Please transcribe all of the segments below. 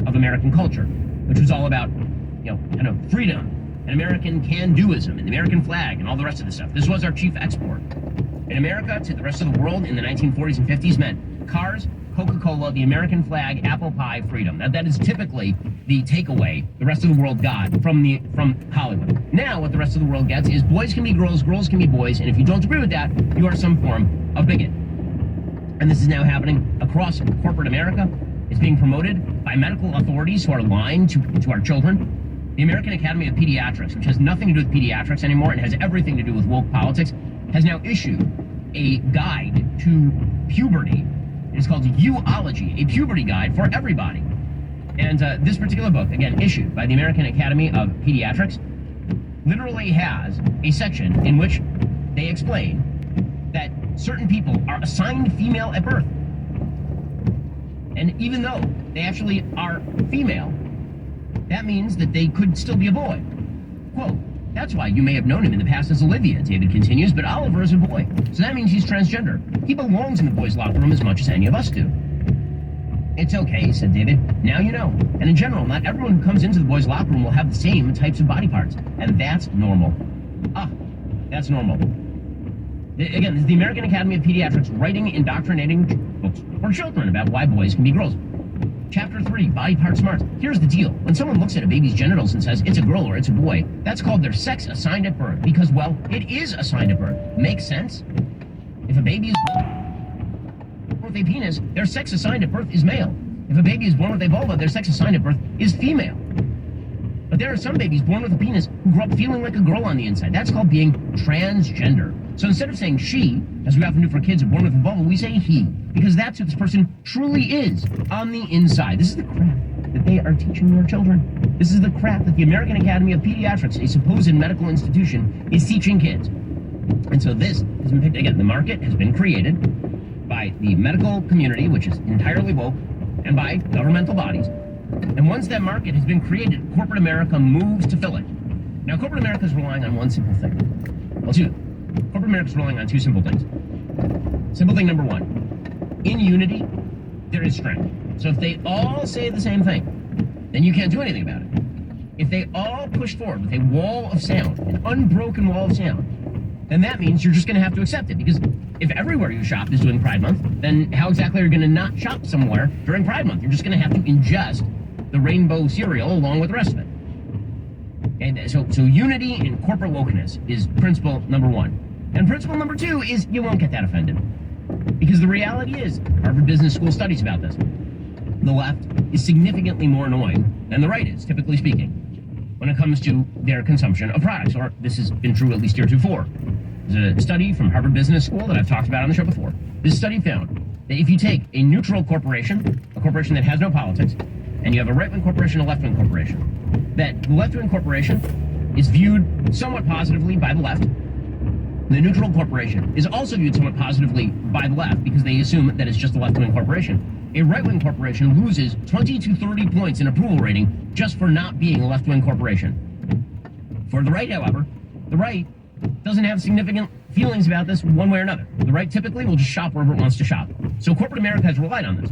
of American culture, which was all about, kind of freedom and American can-doism and the American flag and all the rest of the stuff. This was our chief export. In America, to the rest of the world in the 1940s and 50s meant cars, Coca-Cola, the American flag, apple pie, freedom. That is typically the takeaway the rest of the world got from Hollywood. Now, what the rest of the world gets is boys can be girls, girls can be boys, and if you don't agree with that, you are some form of bigot. And this is now happening across corporate America. It's being promoted by medical authorities who are lying to our children. The American Academy of Pediatrics, which has nothing to do with pediatrics anymore and has everything to do with woke politics, has now issued a guide to puberty. It's called Uology, a puberty guide for everybody. And this particular book, again, issued by the American Academy of Pediatrics, literally has a section in which they explain that certain people are assigned female at birth. And even though they actually are female, that means that they could still be a boy. Quote, that's why you may have known him in the past as Olivia, David continues, but Oliver is a boy. So that means he's transgender. He belongs in the boys' locker room as much as any of us do. It's okay, said David. Now you know. And in general, not everyone who comes into the boys' locker room will have the same types of body parts. And that's normal. That's normal. Again, this is the American Academy of Pediatrics writing indoctrinating books for children about why boys can be girls. Chapter 3, Body Part Smarts. Here's the deal. When someone looks at a baby's genitals and says it's a girl or it's a boy, that's called their sex assigned at birth because, well, it is assigned at birth. Makes sense? If a baby is born with a penis, their sex assigned at birth is male. If a baby is born with a vulva, their sex assigned at birth is female. But there are some babies born with a penis who grow up feeling like a girl on the inside. That's called being transgender. So instead of saying she, as we often do for kids who are born with a vulva, we say he, because that's who this person truly is on the inside. This is the crap that they are teaching your children. This is the crap that the American Academy of Pediatrics, a supposed medical institution, is teaching kids. And so this has been picked, again, the market has been created by the medical community, which is entirely woke, and by governmental bodies. And once that market has been created, corporate America moves to fill it. Now, corporate America is relying on one simple thing. Well, two. Corporate America is relying on two simple things. Simple thing number one, in unity, there is strength. So if they all say the same thing, then you can't do anything about it. If they all push forward with a wall of sound, an unbroken wall of sound, then that means you're just going to have to accept it. Because if everywhere you shop is doing Pride Month, then how exactly are you going to not shop somewhere during Pride Month? You're just going to have to ingest the rainbow cereal along with the rest of it. And so unity in corporate wokeness is principle number one. And principle number two is you won't get that offended. Because the reality is, Harvard Business School studies about this. The left is significantly more annoying than the right is, typically speaking, when it comes to their consumption of products, or this has been true at least heretofore. There's a study from Harvard Business School that I've talked about on the show before. This study found that if you take a neutral corporation, a corporation that has no politics, and you have a right-wing corporation, a left-wing corporation, that the left-wing corporation is viewed somewhat positively by the left. The neutral corporation is also viewed somewhat positively by the left because they assume that it's just a left-wing corporation. A right-wing corporation loses 20 to 30 points in approval rating just for not being a left-wing corporation. For the right, however, the right doesn't have significant feelings about this one way or another. The right typically will just shop wherever it wants to shop. So corporate America has relied on this.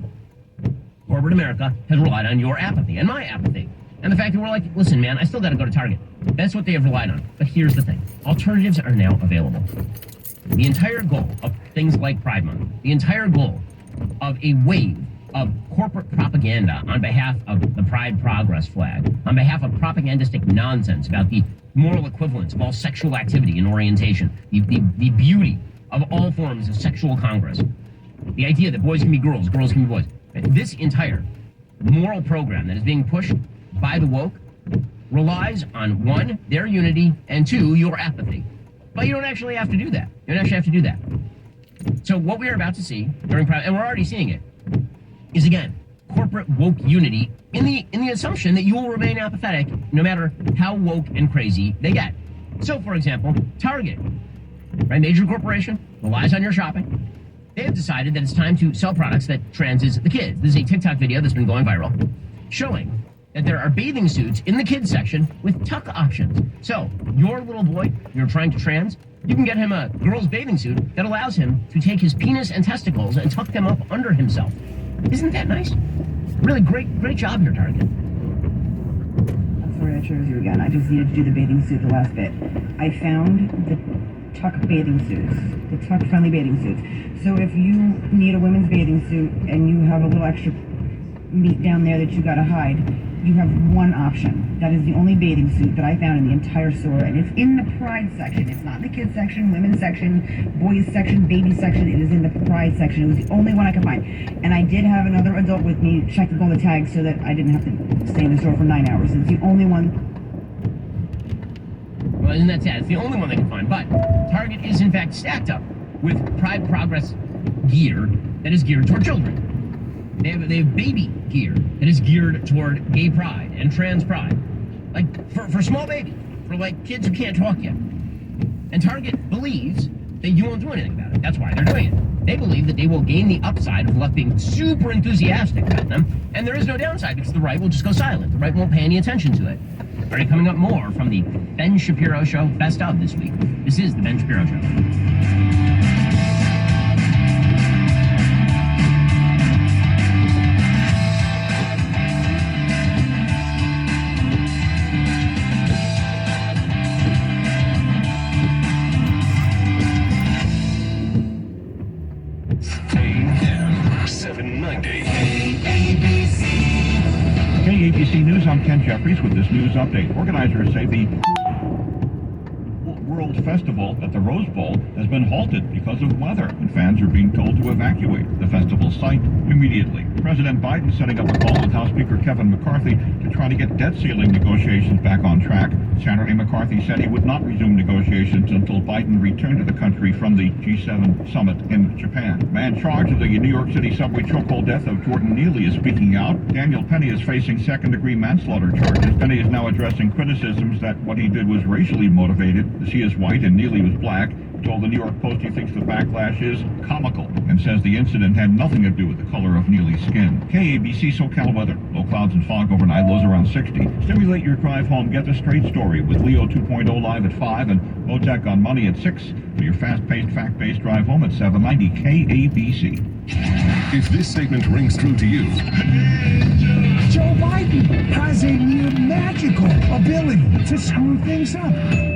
Corporate America has relied on your apathy and my apathy. And the fact that we're like, listen, man, I still got to go to Target. That's what they have relied on. But here's the thing. Alternatives are now available. The entire goal of things like Pride Month, the entire goal of a wave of corporate propaganda on behalf of the Pride Progress flag, on behalf of propagandistic nonsense about the moral equivalence of all sexual activity and orientation, the beauty of all forms of sexual congress, the idea that boys can be girls, girls can be boys. This entire moral program that is being pushed by the woke relies on, one, their unity, and two, your apathy. But you don't actually have to do that. You don't actually have to do that. So what we are about to see during Pride, and we're already seeing it, is again, corporate woke unity in the assumption that you will remain apathetic no matter how woke and crazy they get. So, for example, Target, right, major corporation, relies on your shopping. They have decided that it's time to sell products that transes the kids. This is a TikTok video that's been going viral, showing that there are bathing suits in the kids section with tuck options. So, your little boy, you're trying to trans, you can get him a girl's bathing suit that allows him to take his penis and testicles and tuck them up under himself. Isn't that nice? really great job here, Target. Sorry, I chose you again. I just needed to do the bathing suit, the last bit. I found the tuck bathing suits, the tuck-friendly bathing suits. So if you need a women's bathing suit and you have a little extra meat down there that you gotta hide, you have one option. That is the only bathing suit that I found in the entire store, and it's in the Pride section. It's not in the kids section, women's section, boys section, baby section. It is in the Pride section. It was the only one I could find. And I did have another adult with me check all the tags so that I didn't have to stay in the store for 9 hours. It's the only one. Well, isn't that sad? It's the only one they can find. But Target is, in fact, stacked up with Pride Progress gear that is geared toward children. They have baby gear that is geared toward gay pride and trans pride. Like, for small babies. For, like, kids who can't talk yet. And Target believes that you won't do anything about it. That's why they're doing it. They believe that they will gain the upside of left being super enthusiastic about them, and there is no downside because the right will just go silent. The right won't pay any attention to it. Already coming up more from the Ben Shapiro Show Best of this week. This is the Ben Shapiro Show. KABC News, I'm Ken Jeffries with this news update. Organizers say the World Festival at the Rose Bowl has been halted because of weather, and fans are being told to evacuate the festival site immediately. President Biden setting up a call with House Speaker Kevin McCarthy to try to get debt ceiling negotiations back on track. Saturday, McCarthy said he would not resume negotiations until Biden returned to the country from the G7 summit in Japan. The man charged with the New York City subway chokehold death of Jordan Neely is speaking out. Daniel Penny is facing second-degree manslaughter charges. Penny is now addressing criticisms that what he did was racially motivated. She is white and Neely was black. Told the New York Post he thinks the backlash is comical and says the incident had nothing to do with the color of Neely's skin. KABC SoCal weather. Low clouds and fog overnight, lows around 60. Stimulate your drive home. Get the straight story with Leo 2.0 live at 5 and Motec on Money at 6 for your fast-paced, fact-based drive home at 790 KABC. If this statement rings true to you, Joe Biden has a near magical ability to screw things up.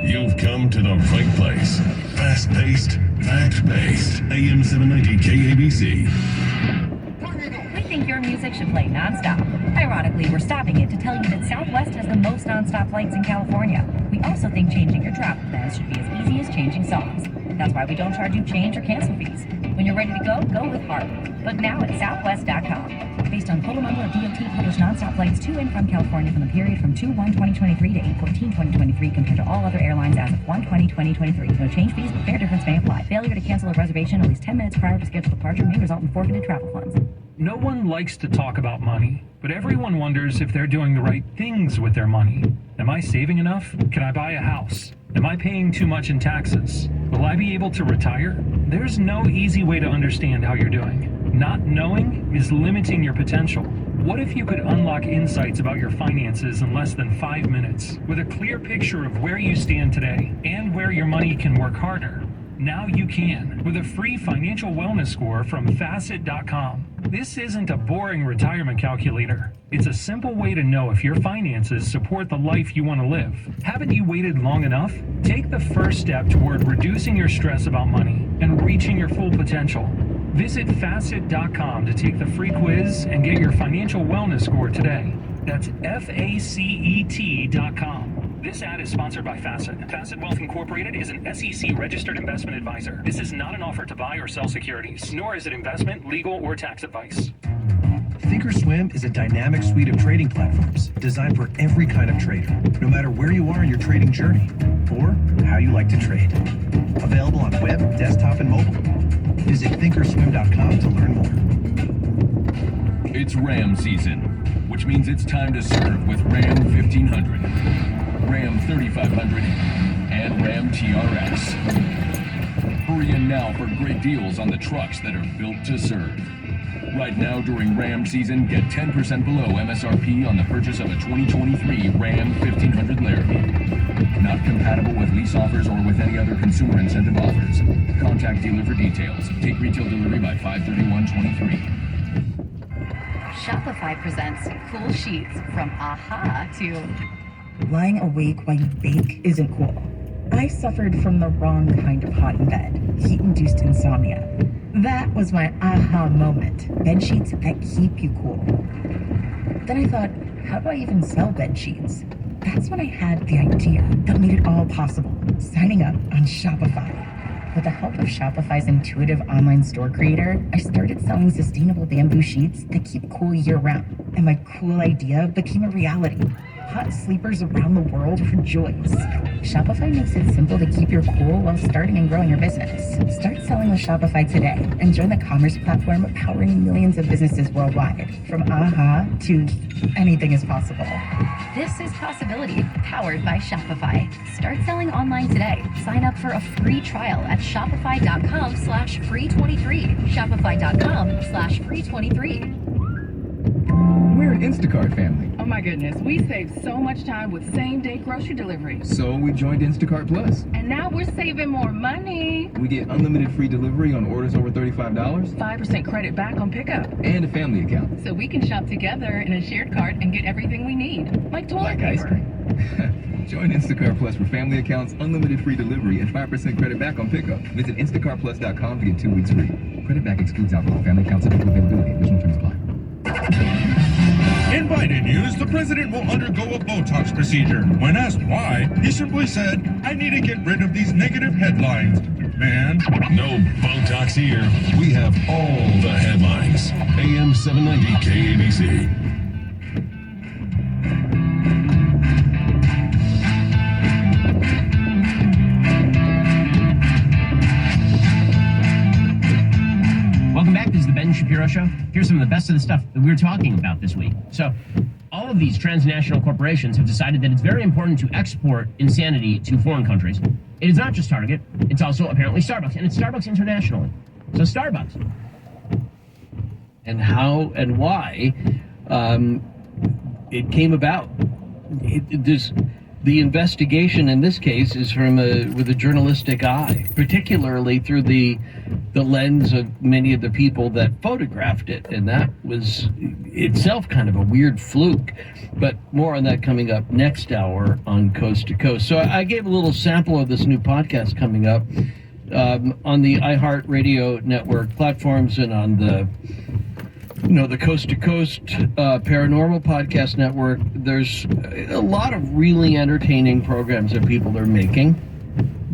you've come to the right place. Fast-paced, fact-based, AM 790 KABC. We think your music should play nonstop. Ironically, we're stopping it to tell you that Southwest has the most nonstop flights in California. We also think changing your travel plans should be as easy as changing songs. That's why we don't charge you change or cancel fees. When you're ready to go, go with heart. Book now at southwest.com. Based on total number of DOT published nonstop flights to and from California from the period from 2/1/2023 to 8/14/2023 compared to all other airlines as of 1/20/2023. No change fees, but fare difference may apply. Failure to cancel a reservation at least 10 minutes prior to scheduled departure may result in forfeited travel funds. No one likes to talk about money, but everyone wonders if they're doing the right things with their money. Am I saving enough? Can I buy a house? Am I paying too much in taxes? Will I be able to retire? There's no easy way to understand how you're doing. Not knowing is limiting your potential. What if you could unlock insights about your finances in less than 5 minutes, with a clear picture of where you stand today and where your money can work harder? Now you can, with a free financial wellness score from Facet.com. This isn't a boring retirement calculator. It's a simple way to know if your finances support the life you want to live. Haven't you waited long enough? Take the first step toward reducing your stress about money and reaching your full potential. Visit Facet.com to take the free quiz and get your financial wellness score today. That's Facet.com. This ad is sponsored by Facet. Facet Wealth Incorporated is an SEC registered investment advisor. This is not an offer to buy or sell securities, nor is it investment, legal, or tax advice. Thinkorswim is a dynamic suite of trading platforms designed for every kind of trader, no matter where you are in your trading journey or how you like to trade. Available on web, desktop, and mobile. Visit Thinkorswim.com to learn more. It's Ram season, which means it's time to serve with Ram 1500, Ram 3500, and Ram TRX. Hurry in now for great deals on the trucks that are built to serve. Right now during Ram season, get 10% below MSRP on the purchase of a 2023 Ram 1500 Laramie. Not compatible with lease offers or with any other consumer incentive offers. Contact dealer for details. Take retail delivery by 5/31/23. Shopify presents cool sheets from aha to Lying awake while you bake isn't cool. I suffered from the wrong kind of hot in bed, heat-induced insomnia. That was my aha moment. Bed sheets that keep you cool. Then I thought, how do I even sell bed sheets? That's when I had the idea that made it all possible, signing up on Shopify. With the help of Shopify's intuitive online store creator, I started selling sustainable bamboo sheets that keep cool year-round. And my cool idea became a reality. Hot sleepers around the world rejoice. Shopify makes it simple to keep your cool while starting and growing your business. Start selling with Shopify today and join the commerce platform powering millions of businesses worldwide. From aha to anything is possible. This is Possibility, powered by Shopify. Start selling online today. Sign up for a free trial at shopify.com/free23. Shopify.com/free23. We're an Instacart family. Oh my goodness, we saved so much time with same-day grocery delivery. So we joined Instacart Plus. And now we're saving more money. We get unlimited free delivery on orders over $35. 5% credit back on pickup. And a family account. So we can shop together in a shared cart and get everything we need. Like toilet paper. Ice cream. Join Instacart Plus for family accounts, unlimited free delivery, and 5% credit back on pickup. Visit instacartplus.com to get 2 weeks free. Credit back excludes alcohol. Family accounts subject to availability. Additional terms apply. In Biden news, the president will undergo a Botox procedure. When asked why, he simply said, I need to get rid of these negative headlines. Man. No Botox here. We have all the headlines. AM 790 KABC. Welcome back. This is the Ben Shapiro Show. Here's some of the best of the stuff that we're talking about this week. So, all of these transnational corporations have decided that it's very important to export insanity to foreign countries. It is not just Target, it's also apparently Starbucks, and it's Starbucks internationally. So, Starbucks. And how and why it came about. The investigation in this case is with a journalistic eye, particularly through the lens of many of the people that photographed it, and that was itself kind of a weird fluke. But more on that coming up next hour on Coast to Coast. So I gave a little sample of this new podcast coming up on the iHeartRadio network platforms and on the Coast to Coast Paranormal Podcast Network. There's a lot of really entertaining programs that people are making.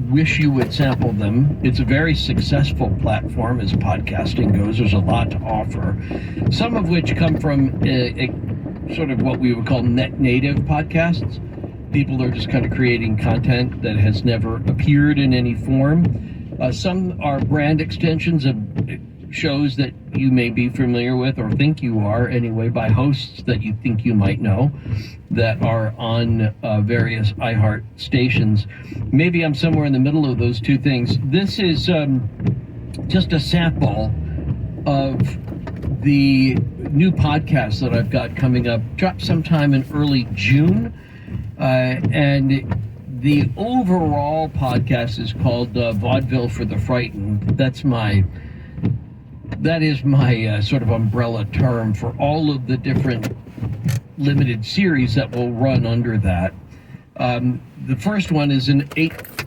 Wish you would sample them. It's a very successful platform as podcasting goes. There's a lot to offer, some of which come from a sort of what we would call net native podcasts. People are just kind of creating content that has never appeared in any form. Some are brand extensions of shows that you may be familiar with or think you are anyway, by hosts that you think you might know that are on various iHeart stations. Maybe I'm somewhere in the middle of those two things. This is just a sample of the new podcast that I've got coming up, dropped sometime in early June. And the overall podcast is called Vaudeville for the Frightened. That is my sort of umbrella term for all of the different limited series that will run under that. The first one is an 8